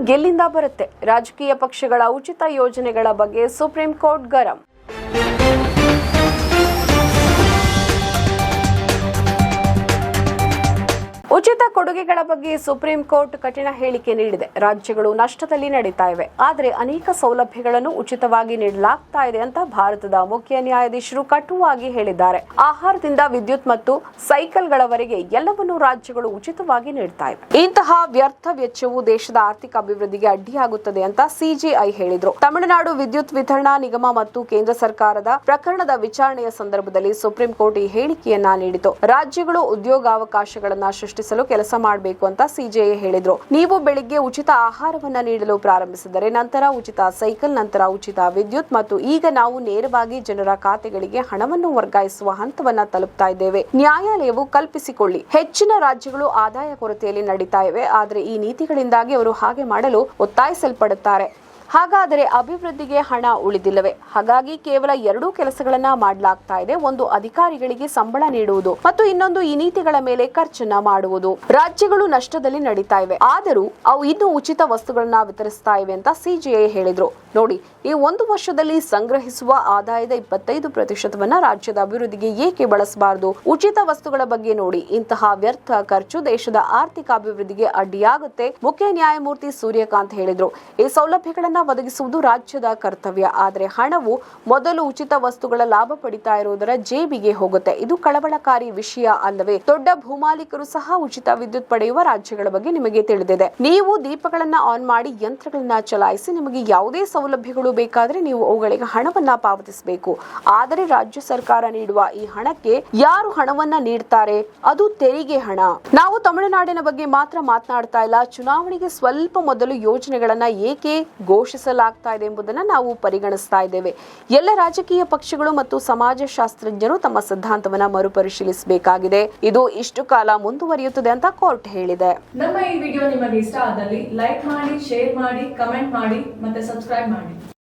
ಗೆಲ್ಲಿಂದ ಬರುತ್ತೆ? ರಾಜಕೀಯ ಪಕ್ಷಗಳ ಉಚಿತ ಯೋಜನೆಗಳ ಬಗ್ಗೆ ಸುಪ್ರೀಂ ಕೋರ್ಟ್ ಗರಂ. ಉಚಿತ ಕೊಡುಗೆಗಳ ಬಗ್ಗೆ ಸುಪ್ರೀಂ ಕೋರ್ಟ್ ಕಠಿಣ ಹೇಳಿಕೆ ನೀಡಿದೆ. ರಾಜ್ಯಗಳು ನಷ್ಟದಲ್ಲಿ ನಡೀತಾ ಇವೆ, ಆದರೆ ಅನೇಕ ಸೌಲಭ್ಯಗಳನ್ನು ಉಚಿತವಾಗಿ ನೀಡಲಾಗ್ತಾ ಇದೆ ಅಂತ ಭಾರತದ ಮುಖ್ಯ ನ್ಯಾಯಾಧೀಶರು ಕಟುವಾಗಿ ಹೇಳಿದ್ದಾರೆ. ಆಹಾರದಿಂದ ವಿದ್ಯುತ್ ಮತ್ತು ಸೈಕಲ್ಗಳವರೆಗೆ ಎಲ್ಲವನ್ನೂ ರಾಜ್ಯಗಳು ಉಚಿತವಾಗಿ ನೀಡ್ತಾ ಇವೆ. ಇಂತಹ ವ್ಯರ್ಥ ವೆಚ್ಚವು ದೇಶದ ಆರ್ಥಿಕ ಅಭಿವೃದ್ಧಿಗೆ ಅಡ್ಡಿಯಾಗುತ್ತದೆ ಅಂತ ಸಿಜೆಐ ಹೇಳಿದ್ರು. ತಮಿಳುನಾಡು ವಿದ್ಯುತ್ ವಿತರಣಾ ನಿಗಮ ಮತ್ತು ಕೇಂದ್ರ ಸರ್ಕಾರದ ಪ್ರಕರಣದ ವಿಚಾರಣೆಯ ಸಂದರ್ಭದಲ್ಲಿ ಸುಪ್ರೀಂ ಕೋರ್ಟ್ ಈ ಹೇಳಿಕೆಯನ್ನ ನೀಡಿತು. ರಾಜ್ಯಗಳು ಉದ್ಯೋಗಾವಕಾಶಗಳನ್ನ ಸೃಷ್ಟಿಸಲು ಕೆಲಸ ಮಾಡಬೇಕು ಅಂತ ಸಿಜೆಐ ಹೇಳಿದ್ರು. ನೀವು ಬೆಳಿಗ್ಗೆ ಉಚಿತ ಆಹಾರವನ್ನ ನೀಡಲು ಪ್ರಾರಂಭಿಸಿದರೆ, ನಂತರ ಉಚಿತ ಸೈಕಲ್, ನಂತರ ಉಚಿತ ವಿದ್ಯುತ್ ಮತ್ತು ಈಗ ನಾವು ನೇರವಾಗಿ ಜನರ ಖಾತೆಗಳಿಗೆ ಹಣವನ್ನು ವರ್ಗಾಯಿಸುವ ಹಂತವನ್ನ ತಲುಪ್ತಾ ಇದ್ದೇವೆ. ನ್ಯಾಯಾಲಯವು ಕಲ್ಪಿಸಿಕೊಳ್ಳಿ, ಹೆಚ್ಚಿನ ರಾಜ್ಯಗಳು ಆದಾಯ ಕೊರತೆಯಲ್ಲಿ ನಡೀತಾ ಇವೆ, ಆದರೆ ಈ ನೀತಿಗಳಿಂದಾಗಿ ಅವರು ಹಾಗೆ ಮಾಡಲು ಒತ್ತಾಯಿಸಲ್ಪಡುತ್ತಾರೆ. ಹಾಗಾದರೆ ಅಭಿವೃದ್ಧಿಗೆ ಹಣ ಉಳಿದಿಲ್ಲವೇ? ಹಾಗಾಗಿ ಕೇವಲ ಎರಡೂ ಕೆಲಸಗಳನ್ನ ಮಾಡಲಾಗ್ತಾ ಇದೆ. ಒಂದು, ಅಧಿಕಾರಿಗಳಿಗೆ ಸಂಬಳ ನೀಡುವುದು ಮತ್ತು ಇನ್ನೊಂದು ಈ ನೀತಿಗಳ ಮೇಲೆ ಖರ್ಚನ್ನ ಮಾಡುವುದು. ರಾಜ್ಯಗಳು ನಷ್ಟದಲ್ಲಿ ನಡೀತಾ ಇವೆ, ಆದರೂ ಅವು ಇನ್ನೂ ಉಚಿತ ವಸ್ತುಗಳನ್ನ ವಿತರಿಸ್ತಾ ಇವೆ ಅಂತ ಸಿಜೆಐ ಹೇಳಿದ್ರು. ನೋಡಿ, ಈ ಒಂದು ವರ್ಷದಲ್ಲಿ ಸಂಗ್ರಹಿಸುವ ಆದಾಯದ 25% ರಾಜ್ಯದ ಅಭಿವೃದ್ಧಿಗೆ ಏಕೆ ಬಳಸಬಾರದು? ಉಚಿತ ವಸ್ತುಗಳ ಬಗ್ಗೆ ನೋಡಿ. ಇಂತಹ ವ್ಯರ್ಥ ಖರ್ಚು ದೇಶದ ಆರ್ಥಿಕ ಅಭಿವೃದ್ಧಿಗೆ ಅಡ್ಡಿಯಾಗುತ್ತೆ, ಮುಖ್ಯ ನ್ಯಾಯಮೂರ್ತಿ ಸೂರ್ಯಕಾಂತ್ ಹೇಳಿದ್ರು. ಈ ಸೌಲಭ್ಯಗಳನ್ನ ಒದಗಿಸುವುದು ರಾಜ್ಯದ ಕರ್ತವ್ಯ, ಆದರೆ ಹಣವು ಮೊದಲು ಉಚಿತ ವಸ್ತುಗಳ ಲಾಭ ಪಡಿತಾ ಇರುವುದರ ಜೇಬಿಗೆ ಹೋಗುತ್ತೆ. ಇದು ಕಳವಳಕಾರಿ ವಿಷಯ ಅಲ್ಲವೇ? ದೊಡ್ಡ ಭೂಮಾಲೀಕರು ಸಹ ಉಚಿತ ವಿದ್ಯುತ್ ಪಡೆಯುವ ರಾಜ್ಯಗಳ ಬಗ್ಗೆ ನಿಮಗೆ ತಿಳಿದಿದೆ. ನೀವು ದೀಪಗಳನ್ನ ಆನ್ ಮಾಡಿ ಯಂತ್ರಗಳನ್ನ ಚಲಾಯಿಸಿ, ನಿಮಗೆ ಯಾವುದೇ ಸೌಲಭ್ಯಗಳು ಬೇಕಾದ್ರೆ ನೀವು ಅವುಗಳಿಗೆ ಹಣವನ್ನ ಪಾವತಿಸಬೇಕು. ಆದರೆ ರಾಜ್ಯ ಸರ್ಕಾರ ನೀಡುವ ಈ ಹಣಕ್ಕೆ ಯಾರು ಹಣವನ್ನ ನೀಡ್ತಾರೆ? ಅದು ತೆರಿಗೆ ಹಣ. ನಾವು ತಮಿಳುನಾಡಿನ ಬಗ್ಗೆ ಮಾತ್ರ ಮಾತನಾಡ್ತಾ ಇಲ್ಲ, ಚುನಾವಣೆಗೆ ಸ್ವಲ್ಪ ಮೊದಲು ಯೋಜನೆಗಳನ್ನ ಏಕೆ ಘೋಷಿಸಲಾಗ್ತಾ ಇದೆ ಎಂಬುದನ್ನು ನಾವು ಪರಿಗಣಿಸ್ತಾ ಇದ್ದೇವೆ. ಎಲ್ಲ ರಾಜಕೀಯ ಪಕ್ಷಗಳು ಮತ್ತು ಸಮಾಜಶಾಸ್ತ್ರಜ್ಞರು ತಮ್ಮ ಸಿದ್ಧಾಂತವನ್ನ ಮರುಪರಿಶೀಲಿಸಬೇಕಾಗಿದೆ. ಇದು ಇಷ್ಟು ಕಾಲ ಮುಂದುವರಿಯುತ್ತದೆ ಅಂತ ಕೋರ್ಟ್ ಹೇಳಿದೆ. ನಮ್ಮ ಈ ವಿಡಿಯೋ ನಿಮಗೆ ಇಷ್ಟ ಆದಲ್ಲಿ ಲೈಕ್ ಮಾಡಿ, ಶೇರ್ ಮಾಡಿ, ಕಮೆಂಟ್ ಮಾಡಿ ಮತ್ತೆ ಸಬ್ಸ್ಕ್ರೈಬ್ ಮಾಡಿ.